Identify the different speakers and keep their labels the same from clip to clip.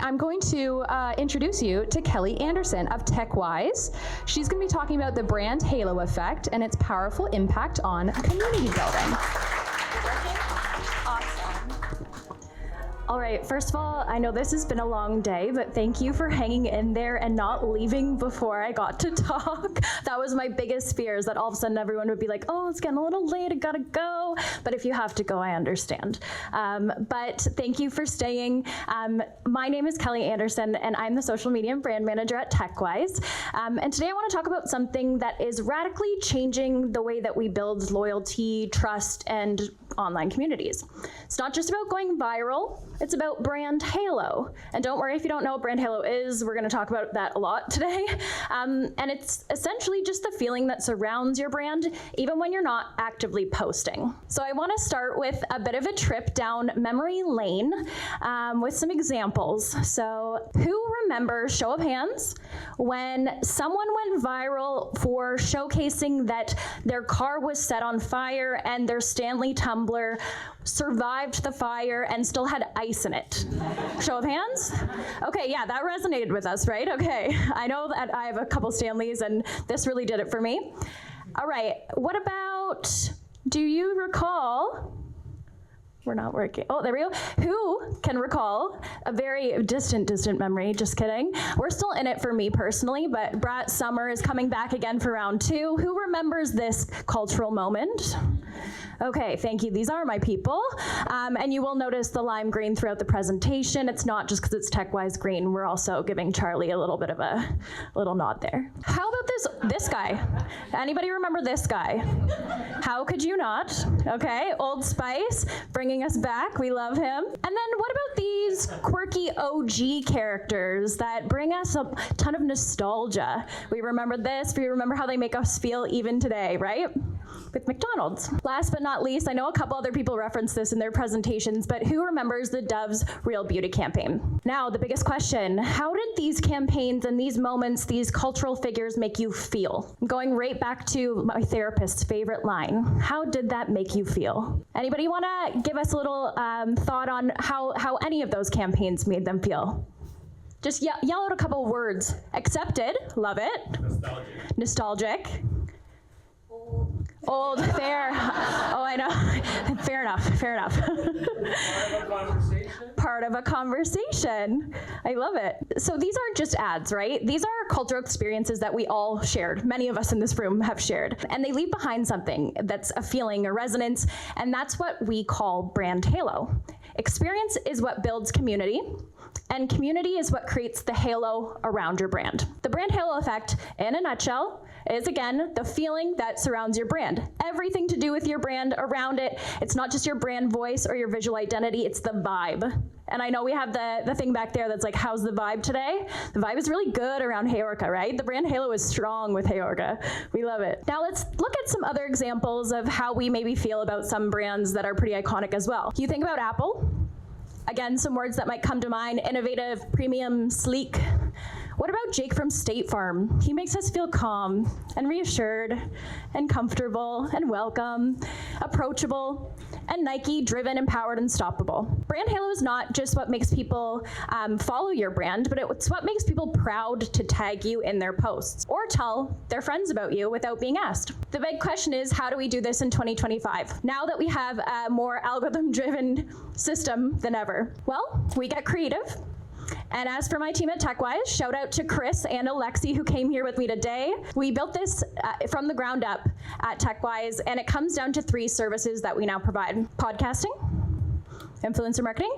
Speaker 1: I'm going to introduce you to Kelly Anderson of TechWyse. She's going to be talking about the brand halo effect and its powerful impact on community building. All right, first of all, I know this has been a long day, but thank you for hanging in there and not leaving before I got to talk. That was my biggest fear, is that all of a sudden everyone would be like, oh, it's getting a little late, I gotta go. But if you have to go, I understand. But thank you for staying. My name is Kelly Anderson, and I'm the social media and brand manager at TechWyse. And today I wanna talk about something that is radically changing the way that we build loyalty, trust, and online communities. It's not just about going viral, it's about brand halo. And don't worry if you don't know what brand halo is, we're gonna talk about that a lot today. And it's essentially just the feeling that surrounds your brand, even when you're not actively posting. So I wanna start with a bit of a trip down memory lane with some examples. So who remembers, show of hands, when someone went viral for showcasing that their car was set on fire and their Stanley tumbler survived the fire and still had ice in it? Show of hands? Okay, yeah, that resonated with us, right? Okay, I know that I have a couple Stanleys and this really did it for me. All right, what about, do you recall, we're not working. Oh, there we go. Who can recall a very distant memory? Just kidding. We're still in it for me personally, but Brat Summer is coming back again for round 2. Who remembers this cultural moment? Okay, thank you. These are my people. And you will notice the lime green throughout the presentation. It's not just because it's TechWyse green. We're also giving Charlie a little bit of a little nod there. How about this guy? Anybody remember this guy? How could you not? Okay, Old Spice, bringing us back. We love him. And then what about these quirky OG characters that bring us a ton of nostalgia? We remember this. We remember how they make us feel even today, right? With McDonald's. Last but not least, I know a couple other people referenced this in their presentations, but who remembers the Dove's Real Beauty campaign? Now, the biggest question, how did these campaigns and these moments, these cultural figures make you feel? I'm going right back to my therapist's favorite line. How did that make you feel? Anybody wanna give us a little thought on how any of those campaigns made them feel? Just yell out a couple words. Accepted, love it. Nostalgic. Old, fair. Oh, I know. Fair enough. Part of a conversation. I love it. So these aren't just ads, right? These are cultural experiences that we all shared. Many of us in this room have shared. And they leave behind something that's a feeling, a resonance, and that's what we call brand halo. Experience is what builds community, and community is what creates the halo around your brand. The brand halo effect, in a nutshell, is again, the feeling that surrounds your brand. Everything to do with your brand around it. It's not just your brand voice or your visual identity, it's the vibe. And I know we have the thing back there that's like, how's the vibe today? The vibe is really good around Heorka, right? The brand halo is strong with Heorka. We love it. Now let's look at some other examples of how we maybe feel about some brands that are pretty iconic as well. You think about Apple. Again, some words that might come to mind: innovative, premium, sleek. What about Jake from State Farm? He makes us feel calm and reassured and comfortable and welcome, approachable. And Nike, driven, empowered, unstoppable. Brand halo is not just what makes people follow your brand, but it's what makes people proud to tag you in their posts or tell their friends about you without being asked. The big question is, how do we do this in 2025? Now that we have a more algorithm-driven system than ever. Well, we get creative. And as for my team at TechWyse, shout out to Chris and Alexi who came here with me today. We built this from the ground up at TechWyse, and it comes down to 3 services that we now provide: podcasting, influencer marketing,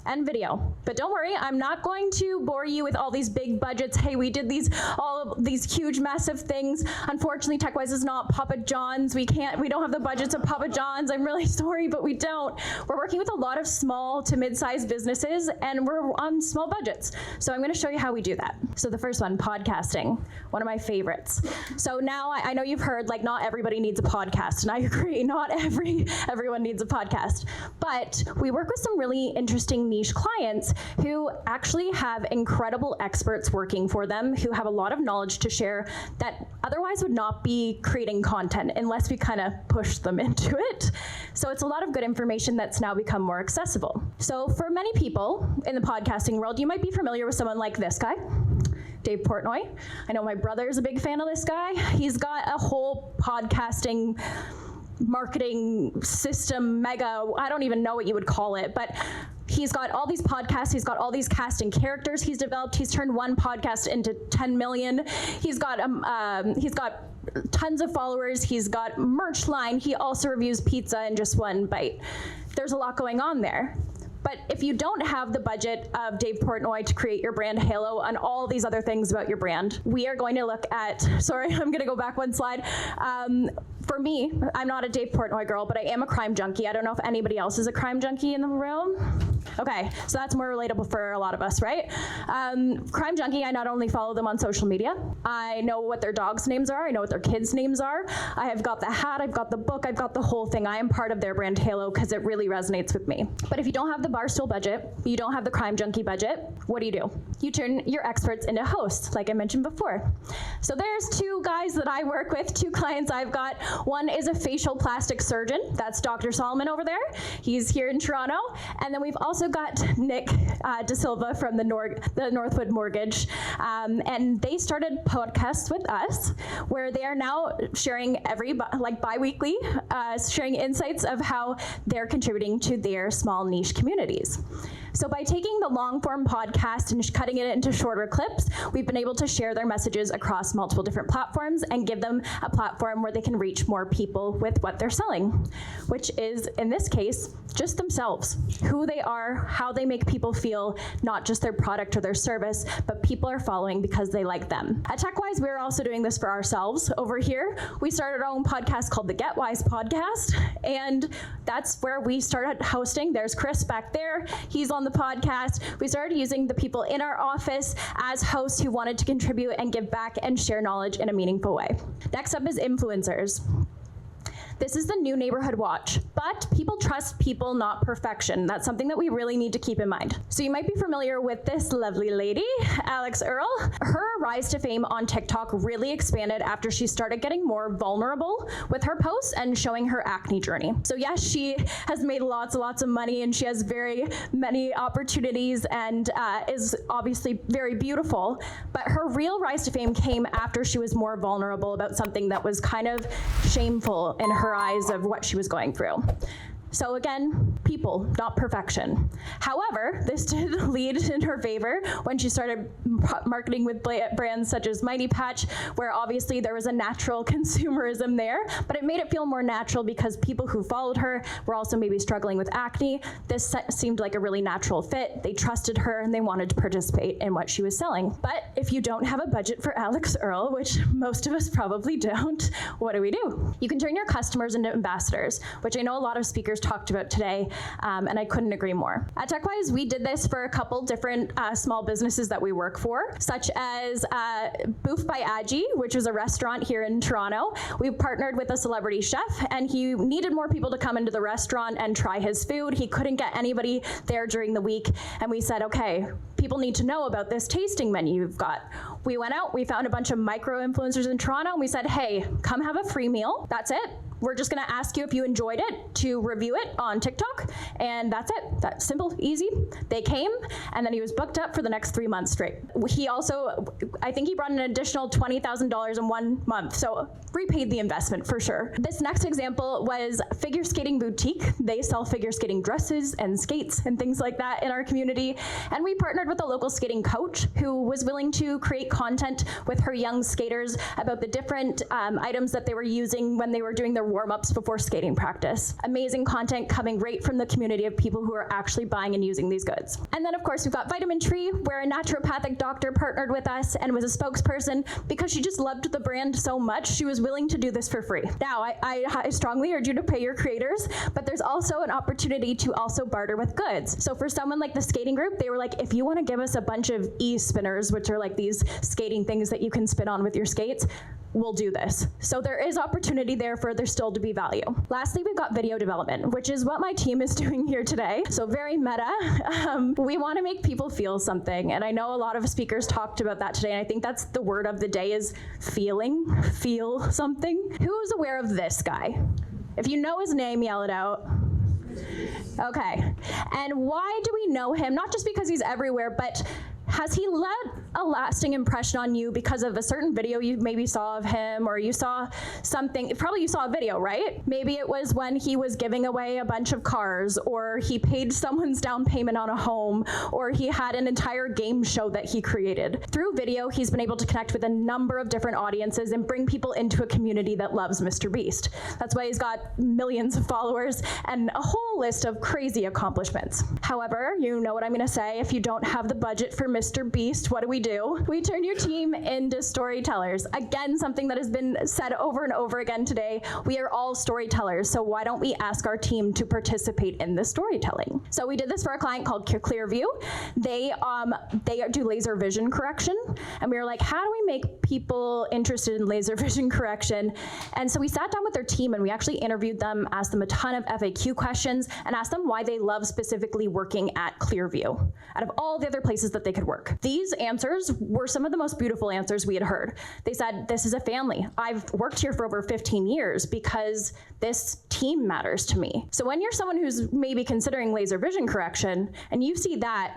Speaker 1: and video. But don't worry, I'm not going to bore you with all these big budgets. Hey, we did all of these huge, massive things. Unfortunately, TechWyse is not Papa John's. We don't have the budgets of Papa John's. I'm really sorry, but we don't. We're working with a lot of small to mid-sized businesses, and we're on small budgets. So I'm gonna show you how we do that. So the first one, podcasting, one of my favorites. So now I know you've heard, like, not everybody needs a podcast, and I agree, not everyone needs a podcast. But we work with some really interesting niche clients who actually have incredible experts working for them who have a lot of knowledge to share that otherwise would not be creating content unless we kind of push them into it. So it's a lot of good information that's now become more accessible. So for many people in the podcasting world, you might be familiar with someone like this guy, Dave Portnoy. I know my brother is a big fan of this guy. He's got a whole podcasting marketing system, mega, I don't even know what you would call it, but he's got all these podcasts, he's got all these casting characters he's developed, he's turned one podcast into 10 million, he's got tons of followers, he's got merch line, he also reviews pizza in just one bite. There's a lot going on there. But if you don't have the budget of Dave Portnoy to create your brand halo and all these other things about your brand, we are going to look at, sorry, I'm gonna go back one slide. For me, I'm not a Dave Portnoy girl, but I am a crime junkie. I don't know if anybody else is a crime junkie in the room. Okay, so that's more relatable for a lot of us, right? Crime junkie, I not only follow them on social media, I know what their dogs' names are, I know what their kids' names are. I have got the hat, I've got the book, I've got the whole thing. I am part of their brand halo because it really resonates with me. But if you don't have the Barstool budget, you don't have the crime junkie budget, what do? You turn your experts into hosts, like I mentioned before. So there's two guys that I work with, two clients I've got. One is a facial plastic surgeon. That's Dr. Solomon over there. He's here in Toronto. And then we've also got Nick De Silva from the Northwood Mortgage. And they started podcasts with us where they are now sharing bi-weekly, sharing insights of how they're contributing to their small niche communities. So by taking the long form podcast and cutting it into shorter clips, we've been able to share their messages across multiple different platforms and give them a platform where they can reach more people with what they're selling, which is, in this case, just themselves, who they are, how they make people feel, not just their product or their service, but people are following because they like them. At TechWyse, we're also doing this for ourselves. Over here, we started our own podcast called the TechWyse podcast, and that's where we started hosting. There's Chris back there. He's on the podcast. We started using the people in our office as hosts who wanted to contribute and give back and share knowledge in a meaningful way. Next up is influencers. This is the new neighborhood watch, but people trust people, not perfection. That's something that we really need to keep in mind. So you might be familiar with this lovely lady, Alex Earle. Her rise to fame on TikTok really expanded after she started getting more vulnerable with her posts and showing her acne journey. So yes, she has made lots of money and she has very many opportunities and is obviously very beautiful, but her real rise to fame came after she was more vulnerable about something that was kind of shameful in her eyes of what she was going through. So again, people, not perfection. However, this did lead in her favor when she started marketing with brands such as Mighty Patch, where obviously there was a natural consumerism there, but it made it feel more natural because people who followed her were also maybe struggling with acne. This seemed like a really natural fit. They trusted her and they wanted to participate in what she was selling. But if you don't have a budget for Alex Earle, which most of us probably don't, what do? You can turn your customers into ambassadors, which I know a lot of speakers talked about today, and I couldn't agree more. At TechWyse, we did this for a couple different small businesses that we work for, such as Boof by Aji, which was a restaurant here in Toronto. We partnered with a celebrity chef, and he needed more people to come into the restaurant and try his food. He couldn't get anybody there during the week, and we said, okay, people need to know about this tasting menu you've got. We went out, we found a bunch of micro-influencers in Toronto, and we said, hey, come have a free meal. That's it. We're just gonna ask you if you enjoyed it to review it on TikTok, and that's it. That's simple, easy. They came, and then he was booked up for the next 3 months straight. He also, I think he brought an additional $20,000 in 1 month, so repaid the investment for sure. This next example was Figure Skating Boutique. They sell figure skating dresses and skates and things like that in our community, and we partnered with a local skating coach who was willing to create content with her young skaters about the different items that they were using when they were doing their warm-ups before skating practice. Amazing content coming right from the community of people who are actually buying and using these goods. And then of course we've got Vitamin Tree, where a naturopathic doctor partnered with us and was a spokesperson because she just loved the brand so much, she was willing to do this for free. Now, I strongly urge you to pay your creators, but there's also an opportunity to also barter with goods. So for someone like the skating group, they were like, if you want to give us a bunch of e-spinners, which are like these skating things that you can spin on with your skates, we'll do this. So there is opportunity there for there still to be value. Lastly, we've got video development, which is what my team is doing here today. So very meta. We want to make people feel something. And I know a lot of speakers talked about that today. And I think that's the word of the day is feeling, feel something. Who's aware of this guy? If you know his name, yell it out. Okay. And why do we know him? Not just because he's everywhere, but has he left a lasting impression on you because of a certain video you maybe saw of him, or you saw something, probably you saw a video, right? Maybe it was when he was giving away a bunch of cars, or he paid someone's down payment on a home, or he had an entire game show that he created. Through video, he's been able to connect with a number of different audiences and bring people into a community that loves Mr. Beast. That's why he's got millions of followers and a whole list of crazy accomplishments. However, you know what I'm gonna say, if you don't have the budget for Mr. Beast, what do? We turn your team into storytellers. Again, something that has been said over and over again today, we are all storytellers, so why don't we ask our team to participate in the storytelling? So we did this for a client called Clearview. They do laser vision correction, and we were like, how do we make people interested in laser vision correction? And so we sat down with their team and we actually interviewed them, asked them a ton of FAQ questions, and asked them why they love specifically working at Clearview out of all the other places that they could work. These answers were some of the most beautiful answers we had heard. They said, this is a family. I've worked here for over 15 years because this team matters to me. So when you're someone who's maybe considering laser vision correction and you see that,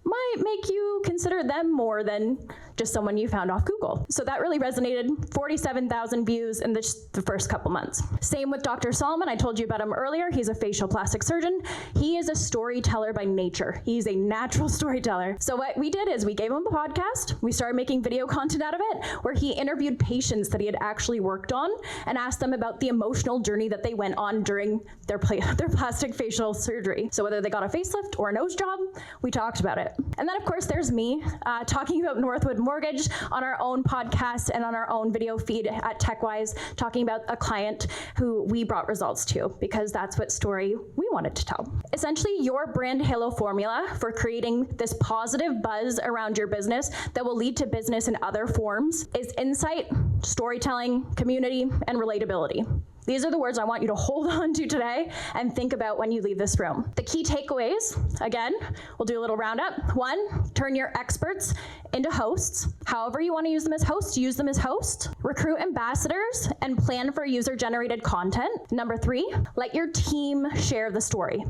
Speaker 1: might make you consider them more than just someone you found off Google. So that really resonated. 47,000 views in the first couple months. Same with Dr. Solomon. I told you about him earlier. He's a facial plastic surgeon. He is a storyteller by nature. He's a natural storyteller. So what we did is we gave him a podcast. We started making video content out of it, where he interviewed patients that he had actually worked on and asked them about the emotional journey that they went on during their plastic facial surgery. So whether they got a facelift or a nose job, we talked about it. And then of course there's me talking about Northwood Mortgage on our own podcast and on our own video feed at TechWyse, talking about a client who we brought results to, because that's what story we wanted to tell. Essentially, your brand halo formula for creating this positive buzz around your business that will lead to business in other forms is insight, storytelling, community, and relatability. These are the words I want you to hold on to today and think about when you leave this room. The key takeaways, again, we'll do a little roundup. 1, turn your experts into hosts. However you want to use them as hosts, use them as hosts. Recruit ambassadors and plan for user-generated content. 3, let your team share the story.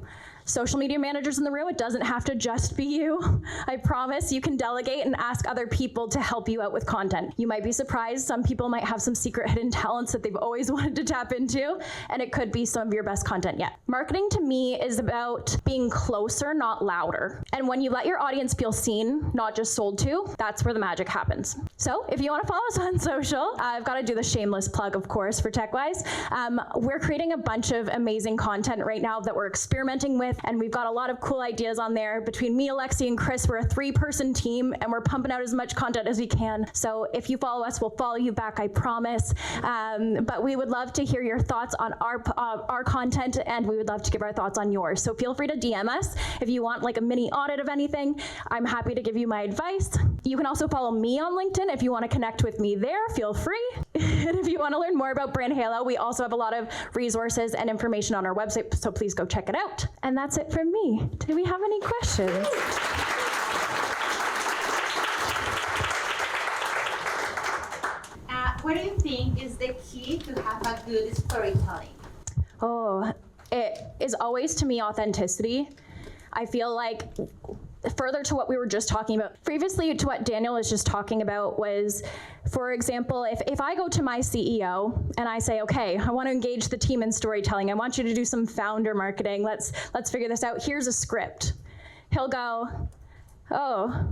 Speaker 1: Social media managers in the room, it doesn't have to just be you. I promise you can delegate and ask other people to help you out with content. You might be surprised, some people might have some secret hidden talents that they've always wanted to tap into, and it could be some of your best content yet. Marketing to me is about being closer, not louder. And when you let your audience feel seen, not just sold to, that's where the magic happens. So if you want to follow us on social, I've got to do the shameless plug, of course, for TechWyse. We're creating a bunch of amazing content right now that we're experimenting with, and we've got a lot of cool ideas on there. Between me, Alexi, and Chris, we're a 3-person team, and we're pumping out as much content as we can. So if you follow us, we'll follow you back, I promise. But we would love to hear your thoughts on our content, and we would love to give our thoughts on yours. So feel free to DM us if you want like a mini audit of anything. I'm happy to give you my advice. You can also follow me on LinkedIn if you want to connect with me there, feel free. And if you want to learn more about Brand Halo, we also have a lot of resources and information on our website, so please go check it out. And that's it from me. Do we have any questions?
Speaker 2: What do you think is the key to have a good storytelling?
Speaker 1: Oh, it is always, to me, authenticity. I feel like further to what we were just talking about, previously to what Daniel was just talking about was, for example, if I go to my CEO and I say, okay, I want to engage the team in storytelling, I want you to do some founder marketing, let's figure this out, here's a script. He'll go, oh,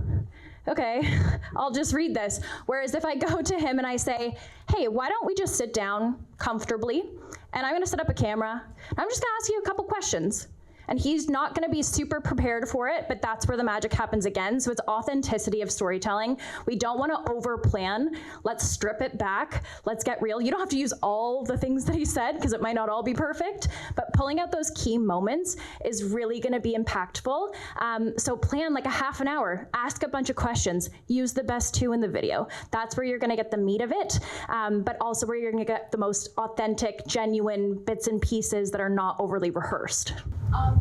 Speaker 1: okay, I'll just read this. Whereas if I go to him and I say, hey, why don't we just sit down comfortably, and I'm gonna set up a camera, I'm just gonna ask you a couple questions. And he's not gonna be super prepared for it, but that's where the magic happens again. So it's authenticity of storytelling. We don't wanna over plan. Let's strip it back. Let's get real. You don't have to use all the things that he said because it might not all be perfect, but pulling out those key moments is really gonna be impactful. So plan like a half an hour, ask a bunch of questions, use the best two in the video. That's where you're gonna get the meat of it, but also where you're gonna get the most authentic, genuine bits and pieces that are not overly rehearsed.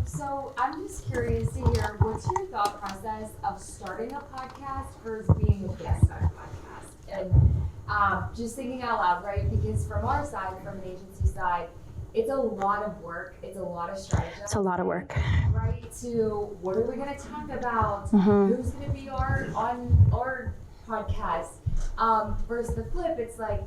Speaker 3: So I'm just curious to hear, what's your thought process of starting a podcast versus being a guest on a podcast? And just thinking out loud, right? Because from our side, from an agency side, it's a lot of work. It's a lot of strategy.
Speaker 1: It's a lot of work.
Speaker 3: Right? To what are we going to talk about? Who's going to be on our podcast? Versus the flip, it's like,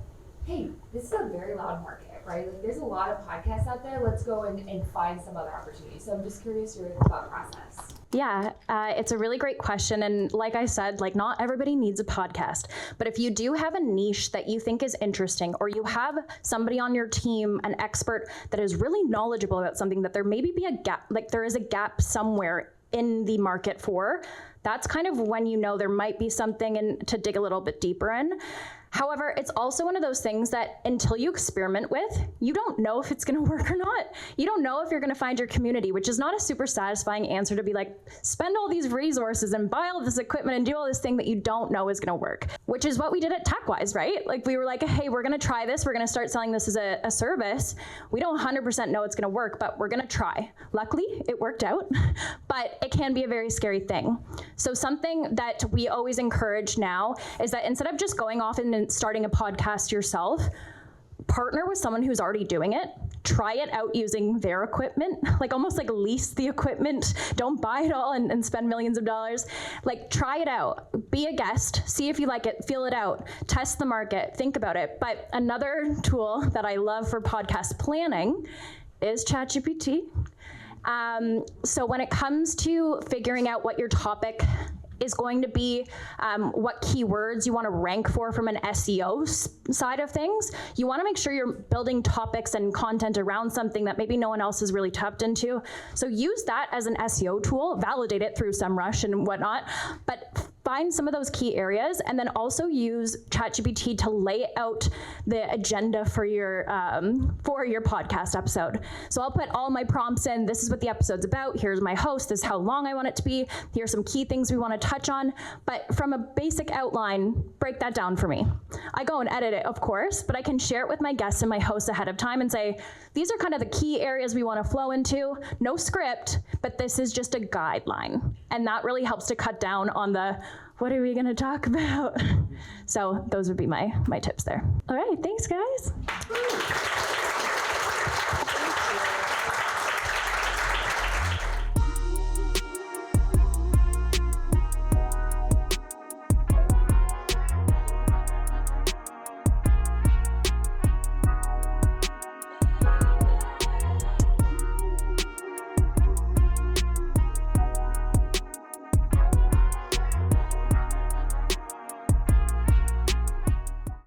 Speaker 3: hey, this is a very loud market, right? Like there's a lot of podcasts out there. Let's go and find some other opportunities. So I'm just curious your thought process.
Speaker 1: Yeah, it's a really great question. And like I said, like not everybody needs a podcast, but if you do have a niche that you think is interesting, or you have somebody on your team, an expert that is really knowledgeable about something that there maybe be a gap, like there is a gap somewhere in the market for, that's kind of when you know there might be something to dig a little bit deeper in. However, it's also one of those things that until you experiment with, you don't know if it's gonna work or not. You don't know if you're gonna find your community, which is not a super satisfying answer to be like, spend all these resources and buy all this equipment and do all this thing that you don't know is gonna work, which is what we did at TechWyse, right? Like we were like, hey, we're gonna try this. We're gonna start selling this as a service. We don't 100% know it's gonna work, but we're gonna try. Luckily, it worked out, but it can be a very scary thing. So something that we always encourage now is that instead of just going off and starting a podcast yourself, partner with someone who's already doing it. Try it out using their equipment, like almost like lease the equipment. Don't buy it all and spend millions of dollars. Like try it out, be a guest, see if you like it, feel it out, test the market, think about it. But another tool that I love for podcast planning is ChatGPT. So when it comes to figuring out what your topic is going to be, what keywords you want to rank for from an SEO side of things, you want to make sure you're building topics and content around something that maybe no one else has really tapped into. So use that as an SEO tool, validate it through SEMrush and whatnot, but find some of those key areas and then also use ChatGPT to lay out the agenda for your podcast episode. So I'll put all my prompts in. This is what the episode's about. Here's my host. This is how long I want it to be. Here's some key things we want to touch on. But from a basic outline, break that down for me. I go and edit it, of course, but I can share it with my guests and my hosts ahead of time and say, these are kind of the key areas we want to flow into. No script, but this is just a guideline. And that really helps to cut down on the, what are we going to talk about? So those would be my tips there. All right, thanks guys.